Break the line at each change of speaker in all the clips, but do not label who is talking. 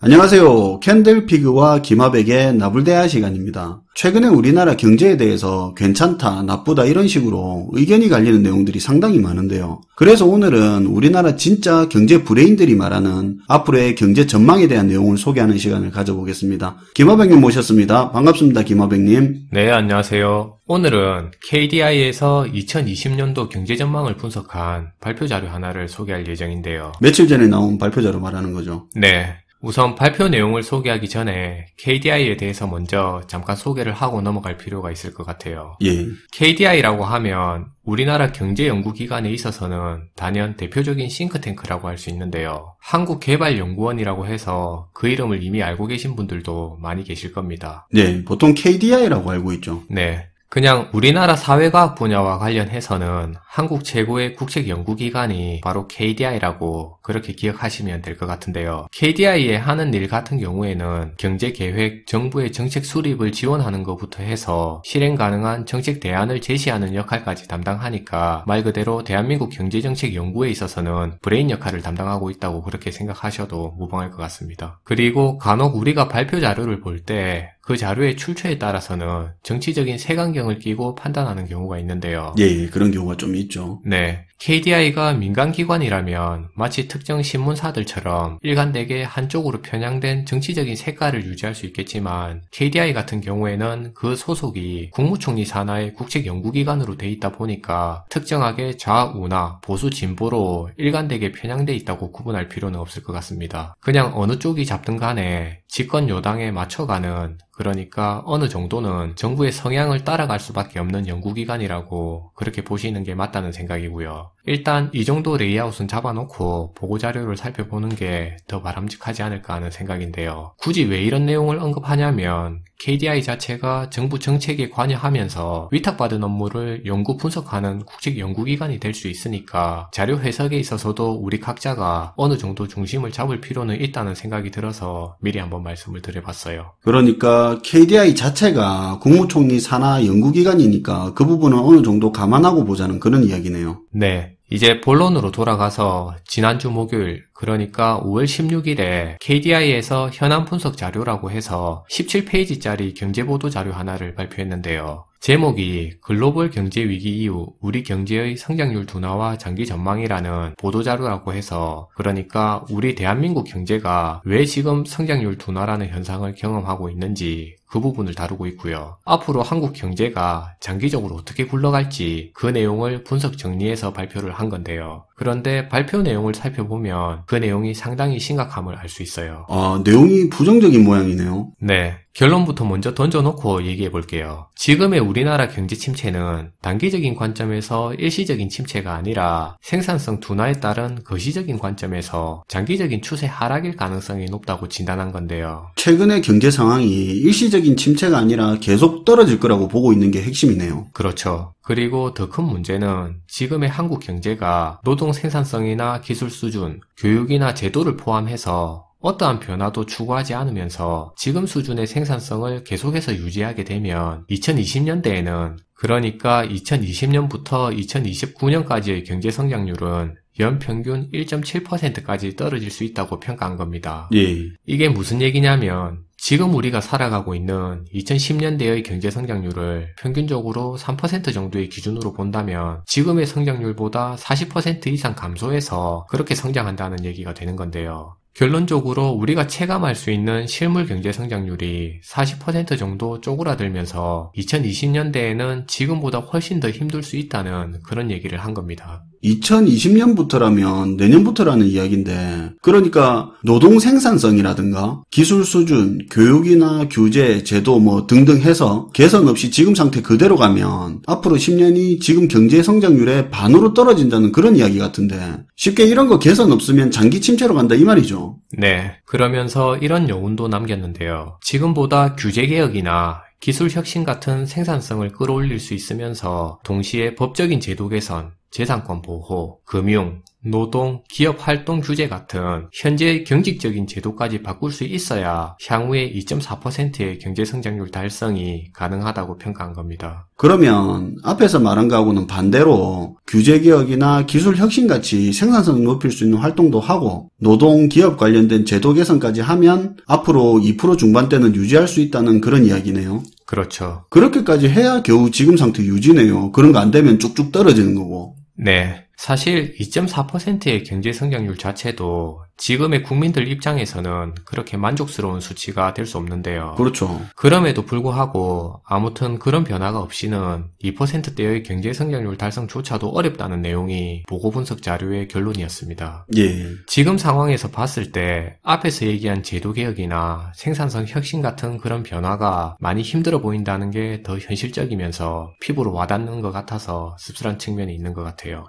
안녕하세요. 캔들피그와 김하백의 나불대화 시간입니다. 최근에 우리나라 경제에 대해서 괜찮다, 나쁘다 이런 식으로 의견이 갈리는 내용들이 상당히 많은데요. 그래서 오늘은 우리나라 진짜 경제 브레인들이 말하는 앞으로의 경제 전망에 대한 내용을 소개하는 시간을 가져보겠습니다. 김하백님 모셨습니다. 반갑습니다. 김하백님.
네, 안녕하세요. 오늘은 KDI에서 2020년도 경제 전망을 분석한 발표 자료 하나를 소개할 예정인데요.
며칠 전에 나온 발표 자료 말하는 거죠?
네. 우선 발표 내용을 소개하기 전에 KDI에 대해서 먼저 잠깐 소개를 하고 넘어갈 필요가 있을 것 같아요.
예.
KDI라고 하면 우리나라 경제연구기관에 있어서는 단연 대표적인 싱크탱크라고 할 수 있는데요. 한국개발연구원이라고 해서 그 이름을 이미 알고 계신 분들도 많이 계실 겁니다.
네, 보통 KDI라고 알고 있죠.
네. 그냥 우리나라 사회과학 분야와 관련해서는 한국 최고의 국책연구기관이 바로 KDI라고 그렇게 기억하시면 될 것 같은데요. KDI에 하는 일 같은 경우에는 경제계획, 정부의 정책 수립을 지원하는 것부터 해서 실행 가능한 정책 대안을 제시하는 역할까지 담당하니까 말 그대로 대한민국 경제정책 연구에 있어서는 브레인 역할을 담당하고 있다고 그렇게 생각하셔도 무방할 것 같습니다. 그리고 간혹 우리가 발표 자료를 볼 때 그 자료의 출처에 따라서는 정치적인 색안경을 끼고 판단하는 경우가 있는데요.
예, 그런 경우가 좀 있죠.
네. KDI가 민간기관이라면 마치 특정 신문사들처럼 일관되게 한쪽으로 편향된 정치적인 색깔을 유지할 수 있겠지만 KDI 같은 경우에는 그 소속이 국무총리 산하의 국책연구기관으로 돼 있다 보니까 특정하게 좌우나 보수 진보로 일관되게 편향돼 있다고 구분할 필요는 없을 것 같습니다. 그냥 어느 쪽이 잡든 간에 집권 여당에 맞춰가는, 그러니까 어느 정도는 정부의 성향을 따라갈 수밖에 없는 연구기관이라고 그렇게 보시는 게 맞다는 생각이고요. 일단 이 정도 레이아웃은 잡아놓고 보고자료를 살펴보는 게 더 바람직하지 않을까 하는 생각인데요. 굳이 왜 이런 내용을 언급하냐면 KDI 자체가 정부 정책에 관여하면서 위탁받은 업무를 연구 분석하는 국책연구기관이 될 수 있으니까 자료 해석에 있어서도 우리 각자가 어느 정도 중심을 잡을 필요는 있다는 생각이 들어서 미리 한번 말씀을 드려봤어요.
그러니까 KDI 자체가 국무총리 산하 연구기관이니까 그 부분은 어느 정도 감안하고 보자는 그런 이야기네요.
네. 이제 본론으로 돌아가서 지난주 목요일, 그러니까 5월 16일에 KDI에서 현안 분석 자료라고 해서 17페이지짜리 경제보도 자료 하나를 발표했는데요. 제목이 글로벌 경제 위기 이후 우리 경제의 성장률 둔화와 장기 전망이라는 보도자료라고 해서, 그러니까 우리 대한민국 경제가 왜 지금 성장률 둔화라는 현상을 경험하고 있는지 그 부분을 다루고 있고요. 앞으로 한국 경제가 장기적으로 어떻게 굴러갈지 그 내용을 분석 정리해서 발표를 한 건데요. 그런데 발표 내용을 살펴보면 그 내용이 상당히 심각함을 알 수 있어요.
내용이 부정적인 모양이네요.
네. 결론부터 먼저 던져놓고 얘기해 볼게요. 지금의 우리나라 경제 침체는 단기적인 관점에서 일시적인 침체가 아니라 생산성 둔화에 따른 거시적인 관점에서 장기적인 추세 하락일 가능성이 높다고 진단한 건데요.
최근의 경제 상황이 일시적인 침체가 아니라 계속 떨어질 거라고 보고 있는 게 핵심이네요.
그렇죠. 그리고 더 큰 문제는 지금의 한국 경제가 노동 생산성이나 기술 수준, 교육이나 제도를 포함해서 어떠한 변화도 추구하지 않으면서 지금 수준의 생산성을 계속해서 유지하게 되면 2020년대에는, 그러니까 2020년부터 2029년까지의 경제 성장률은 연평균 1.7%까지 떨어질 수 있다고 평가한 겁니다.
예.
이게 무슨 얘기냐면 지금 우리가 살아가고 있는 2010년대의 경제 성장률을 평균적으로 3% 정도의 기준으로 본다면 지금의 성장률보다 40% 이상 감소해서 그렇게 성장한다는 얘기가 되는 건데요. 결론적으로 우리가 체감할 수 있는 실물 경제 성장률이 40% 정도 쪼그라들면서 2020년대에는 지금보다 훨씬 더 힘들 수 있다는 그런 얘기를 한 겁니다.
2020년부터라면 내년부터라는 이야기인데, 그러니까 노동 생산성이라든가 기술 수준, 교육이나 규제, 제도 등등 해서 개선 없이 지금 상태 그대로 가면 앞으로 10년이 지금 경제 성장률의 반으로 떨어진다는 그런 이야기 같은데, 쉽게 이런 거 개선 없으면 장기 침체로 간다 이 말이죠.
네. 그러면서 이런 여운도 남겼는데요. 지금보다 규제 개혁이나 기술 혁신 같은 생산성을 끌어올릴 수 있으면서 동시에 법적인 제도 개선, 재산권 보호, 금융, 노동, 기업 활동 규제 같은 현재의 경직적인 제도까지 바꿀 수 있어야 향후에 2.4%의 경제 성장률 달성이 가능하다고 평가한 겁니다.
그러면 앞에서 말한 거하고는 반대로 규제개혁이나 기술혁신같이 생산성을 높일 수 있는 활동도 하고 노동, 기업 관련된 제도 개선까지 하면 앞으로 2% 중반대는 유지할 수 있다는 그런 이야기네요.
그렇죠.
그렇게까지 해야 겨우 지금 상태 유지네요. 그런 거 안 되면 쭉쭉 떨어지는 거고.
네. 사실 2.4%의 경제 성장률 자체도 지금의 국민들 입장에서는 그렇게 만족스러운 수치가 될 수 없는데요.
그렇죠.
그럼에도 불구하고 아무튼 그런 변화가 없이는 2%대의 경제 성장률 달성조차도 어렵다는 내용이 보고 분석 자료의 결론이었습니다.
예.
지금 상황에서 봤을 때 앞에서 얘기한 제도 개혁이나 생산성 혁신 같은 그런 변화가 많이 힘들어 보인다는 게 더 현실적이면서 피부로 와닿는 것 같아서 씁쓸한 측면이 있는 것 같아요.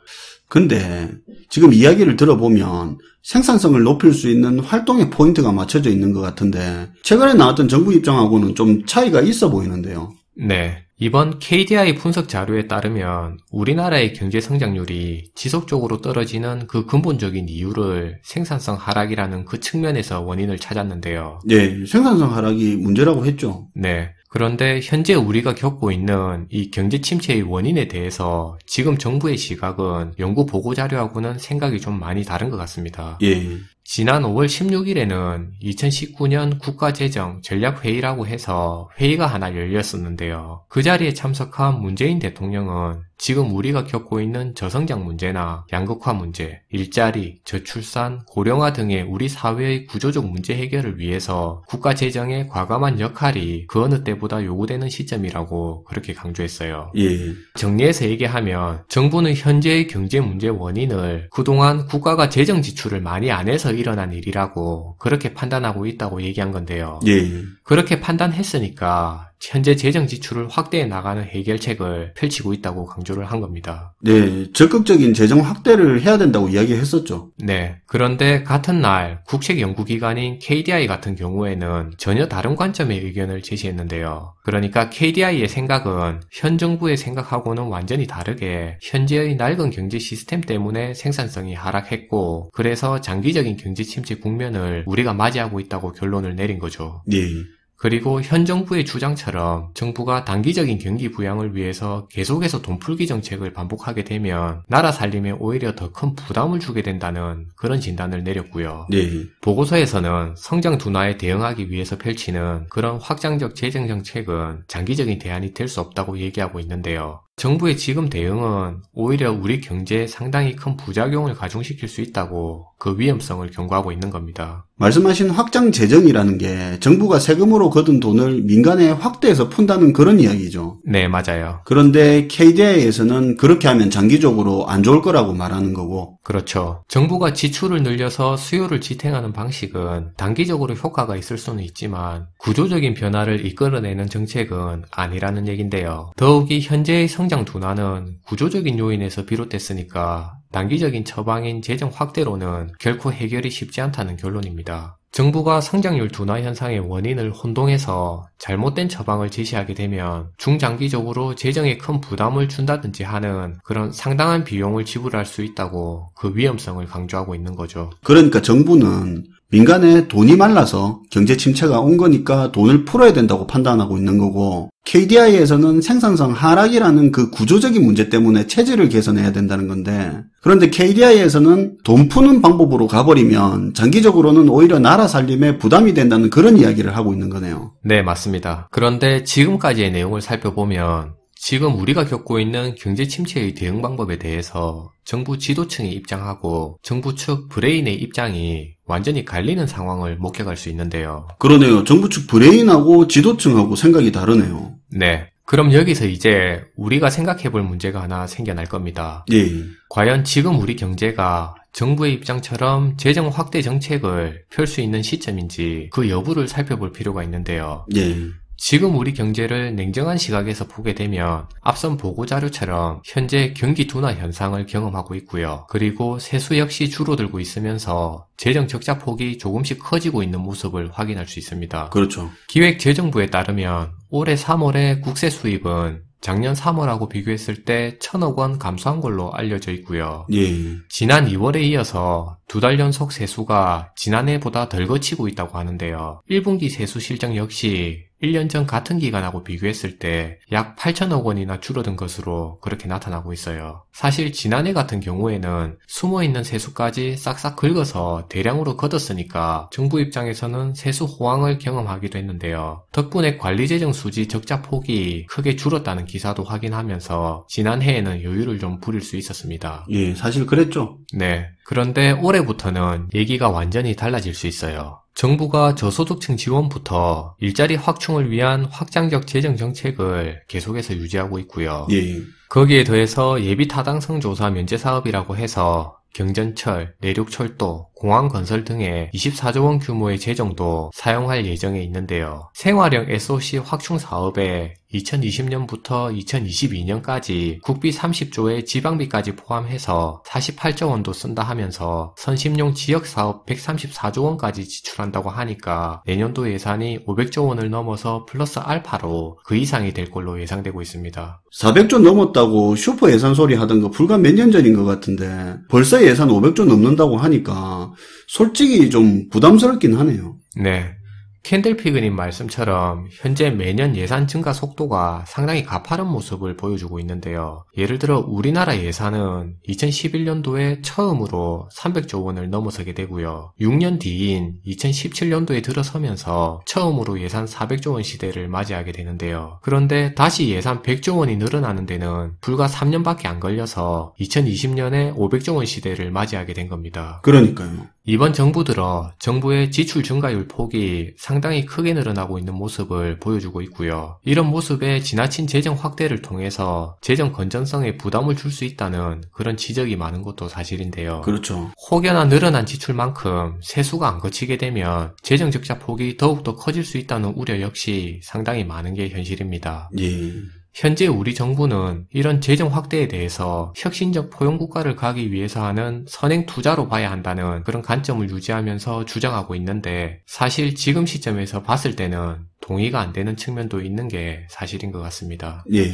근데 지금 이야기를 들어보면 생산성을 높일 수 있는 활동의 포인트가 맞춰져 있는 것 같은데 최근에 나왔던 정부 입장하고는 좀 차이가 있어 보이는데요.
네. 이번 KDI 분석 자료에 따르면 우리나라의 경제 성장률이 지속적으로 떨어지는 그 근본적인 이유를 생산성 하락이라는 그 측면에서 원인을 찾았는데요.
네, 생산성 하락이 문제라고 했죠.
네. 그런데 현재 우리가 겪고 있는 이 경제 침체의 원인에 대해서 지금 정부의 시각은 연구 보고 자료하고는 생각이 좀 많이 다른 것 같습니다.
예.
지난 5월 16일에는 2019년 국가재정 전략회의라고 해서 회의가 하나 열렸었는데요. 그 자리에 참석한 문재인 대통령은 지금 우리가 겪고 있는 저성장 문제나 양극화 문제, 일자리, 저출산, 고령화 등의 우리 사회의 구조적 문제 해결을 위해서 국가재정의 과감한 역할이 그 어느 때보다 요구되는 시점이라고 그렇게 강조했어요.
예.
정리해서 얘기하면 정부는 현재의 경제 문제 원인을 그동안 국가가 재정 지출을 많이 안 해서 일어난 일이라고 그렇게 판단하고 있다고 얘기한 건데요.
예.
그렇게 판단했으니까 현재 재정 지출을 확대해 나가는 해결책을 펼치고 있다고 강조를 한 겁니다.
네, 적극적인 재정 확대를 해야 된다고 이야기했었죠.
네, 그런데 같은 날 국책연구기관인 KDI 같은 경우에는 전혀 다른 관점의 의견을 제시했는데요. 그러니까 KDI의 생각은 현 정부의 생각하고는 완전히 다르게 현재의 낡은 경제 시스템 때문에 생산성이 하락했고 그래서 장기적인 경제 침체 국면을 우리가 맞이하고 있다고 결론을 내린 거죠.
네.
그리고 현 정부의 주장처럼 정부가 단기적인 경기 부양을 위해서 계속해서 돈풀기 정책을 반복하게 되면 나라 살림에 오히려 더 큰 부담을 주게 된다는 그런 진단을 내렸고요.
네.
보고서에서는 성장 둔화에 대응하기 위해서 펼치는 그런 확장적 재정 정책은 장기적인 대안이 될 수 없다고 얘기하고 있는데요. 정부의 지금 대응은 오히려 우리 경제에 상당히 큰 부작용을 가중시킬 수 있다고 그 위험성을 경고하고 있는 겁니다.
말씀하신 확장 재정이라는 게 정부가 세금으로 거둔 돈을 민간에 확대해서 푼다는 그런 이야기죠.
네, 맞아요.
그런데 KDI에서는 그렇게 하면 장기적으로 안 좋을 거라고 말하는 거고.
그렇죠. 정부가 지출을 늘려서 수요를 지탱하는 방식은 단기적으로 효과가 있을 수는 있지만 구조적인 변화를 이끌어내는 정책은 아니라는 얘긴데요. 더욱이 현재의 성장 둔화는 구조적인 요인에서 비롯됐으니까 단기적인 처방인 재정 확대로는 결코 해결이 쉽지 않다는 결론입니다. 정부가 성장률 둔화 현상의 원인을 혼동해서 잘못된 처방을 제시하게 되면 중장기적으로 재정에 큰 부담을 준다든지 하는 그런 상당한 비용을 지불할 수 있다고 그 위험성을 강조하고 있는 거죠.
그러니까 정부는 민간에 돈이 말라서 경제 침체가 온 거니까 돈을 풀어야 된다고 판단하고 있는 거고 KDI에서는 생산성 하락이라는 그 구조적인 문제 때문에 체질을 개선해야 된다는 건데 그런데 KDI에서는 돈 푸는 방법으로 가버리면 장기적으로는 오히려 나라 살림에 부담이 된다는 그런 이야기를 하고 있는 거네요.
네, 맞습니다. 그런데 지금까지의 내용을 살펴보면 지금 우리가 겪고 있는 경제 침체의 대응 방법에 대해서 정부 지도층의 입장하고 정부 측 브레인의 입장이 완전히 갈리는 상황을 목격할 수 있는데요.
그러네요. 정부 측 브레인하고 지도층하고 생각이 다르네요.
네. 그럼 여기서 이제 우리가 생각해 볼 문제가 하나 생겨날 겁니다.
예.
과연 지금 우리 경제가 정부의 입장처럼 재정 확대 정책을 펼 수 있는 시점인지 그 여부를 살펴볼 필요가 있는데요.
예.
지금 우리 경제를 냉정한 시각에서 보게 되면 앞선 보고자료처럼 현재 경기 둔화 현상을 경험하고 있고요. 그리고 세수 역시 줄어들고 있으면서 재정 적자 폭이 조금씩 커지고 있는 모습을 확인할 수 있습니다.
그렇죠.
기획재정부에 따르면 올해 3월에 국세 수입은 작년 3월하고 비교했을 때 1,000억 원 감소한 걸로 알려져 있고요.
예.
지난 2월에 이어서 2달 연속 세수가 지난해보다 덜 거치고 있다고 하는데요. 1분기 세수 실적 역시 1년 전 같은 기간하고 비교했을 때 약 8천억 원이나 줄어든 것으로 그렇게 나타나고 있어요. 사실 지난해 같은 경우에는 숨어있는 세수까지 싹싹 긁어서 대량으로 걷었으니까 정부 입장에서는 세수 호황을 경험하기도 했는데요. 덕분에 관리재정 수지 적자 폭이 크게 줄었다는 기사도 확인하면서 지난해에는 여유를 좀 부릴 수 있었습니다.
예, 사실 그랬죠.
네. 그런데 올해부터는 얘기가 완전히 달라질 수 있어요. 정부가 저소득층 지원부터 일자리 확충을 위한 확장적 재정 정책을 계속해서 유지하고 있고요.
예.
거기에 더해서 예비 타당성 조사 면제 사업이라고 해서 경전철, 내륙철도, 공항건설 등의 24조 원 규모의 재정도 사용할 예정에 있는데요. 생활형 SOC 확충 사업에 2020년부터 2022년까지 국비 30조에 지방비까지 포함해서 48조 원도 쓴다 하면서 선심용 지역사업 134조 원까지 지출한다고 하니까 내년도 예산이 500조 원을 넘어서 플러스 알파로 그 이상이 될 걸로 예상되고 있습니다.
400조 넘었다고 슈퍼 예산 소리 하던 거 불과 몇 년 전인 것 같은데 벌써 예산 500조 넘는다고 하니까 솔직히 좀 부담스럽긴 하네요.
네. 캔들피그님 말씀처럼 현재 매년 예산 증가 속도가 상당히 가파른 모습을 보여주고 있는데요. 예를 들어 우리나라 예산은 2011년도에 처음으로 300조 원을 넘어서게 되고요. 6년 뒤인 2017년도에 들어서면서 처음으로 예산 400조 원 시대를 맞이하게 되는데요. 그런데 다시 예산 100조 원이 늘어나는 데는 불과 3년밖에 안 걸려서 2020년에 500조 원 시대를 맞이하게 된 겁니다.
그러니까요.
이번 정부 들어 정부의 지출 증가율 폭이 상당히 크게 늘어나고 있는 모습을 보여주고 있고요. 이런 모습에 지나친 재정 확대를 통해서 재정 건전성에 부담을 줄 수 있다는 그런 지적이 많은 것도 사실인데요.
그렇죠.
혹여나 늘어난 지출만큼 세수가 안 거치게 되면 재정 적자 폭이 더욱더 커질 수 있다는 우려 역시 상당히 많은 게 현실입니다.
예.
현재 우리 정부는 이런 재정 확대에 대해서 혁신적 포용국가를 가기 위해서 하는 선행 투자로 봐야 한다는 그런 관점을 유지하면서 주장하고 있는데 사실 지금 시점에서 봤을 때는 동의가 안 되는 측면도 있는 게 사실인 것 같습니다.
예.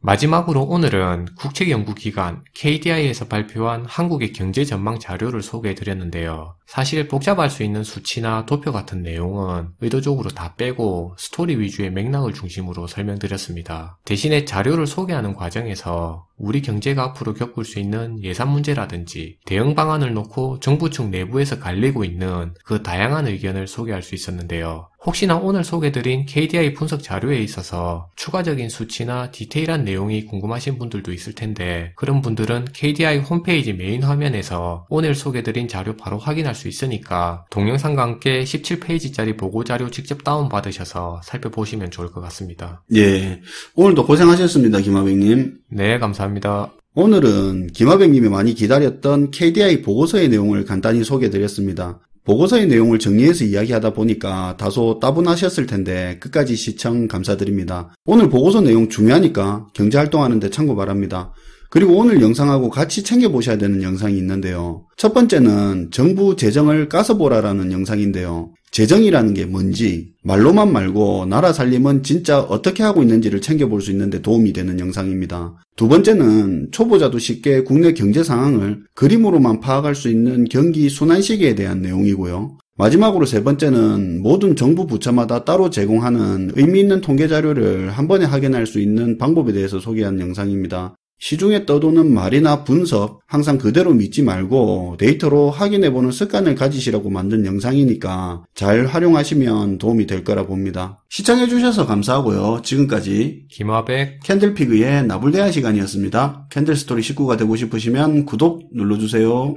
마지막으로 오늘은 국책연구기관 KDI에서 발표한 한국의 경제 전망 자료를 소개해드렸는데요. 사실 복잡할 수 있는 수치나 도표 같은 내용은 의도적으로 다 빼고 스토리 위주의 맥락을 중심으로 설명드렸습니다. 대신에 자료를 소개하는 과정에서 우리 경제가 앞으로 겪을 수 있는 예산 문제라든지 대응 방안을 놓고 정부 측 내부에서 갈리고 있는 그 다양한 의견을 소개할 수 있었는데요. 혹시나 오늘 소개드린 KDI 분석 자료에 있어서 추가적인 수치나 디테일한 내용이 궁금하신 분들도 있을 텐데 그런 분들은 KDI 홈페이지 메인 화면에서 오늘 소개드린 자료 바로 확인할 수 있으니까 동영상과 함께 17페이지짜리 보고자료 직접 다운받으셔서 살펴보시면 좋을 것 같습니다.
예. 오늘도 고생하셨습니다, 김하백님.
네, 감사합니다.
오늘은 김하백님이 많이 기다렸던 KDI 보고서의 내용을 간단히 소개해드렸습니다. 보고서의 내용을 정리해서 이야기하다 보니까 다소 따분하셨을 텐데 끝까지 시청 감사드립니다. 오늘 보고서 내용 중요하니까 경제활동하는데 참고 바랍니다. 그리고 오늘 영상하고 같이 챙겨보셔야 되는 영상이 있는데요. 첫 번째는 정부 재정을 까서보라라는 영상인데요. 재정이라는 게 뭔지 말로만 말고 나라 살림은 진짜 어떻게 하고 있는지를 챙겨볼 수 있는데 도움이 되는 영상입니다. 두 번째는 초보자도 쉽게 국내 경제 상황을 그림으로만 파악할 수 있는 경기 순환 시기에 대한 내용이고요. 마지막으로 세 번째는 모든 정부 부처마다 따로 제공하는 의미 있는 통계 자료를 한 번에 확인할 수 있는 방법에 대해서 소개한 영상입니다. 시중에 떠도는 말이나 분석 항상 그대로 믿지 말고 데이터로 확인해보는 습관을 가지시라고 만든 영상이니까 잘 활용하시면 도움이 될 거라 봅니다. 시청해주셔서 감사하고요. 지금까지
김하백
캔들피그의 나불대화 시간이었습니다. 캔들스토리 식구가 되고 싶으시면 구독 눌러주세요.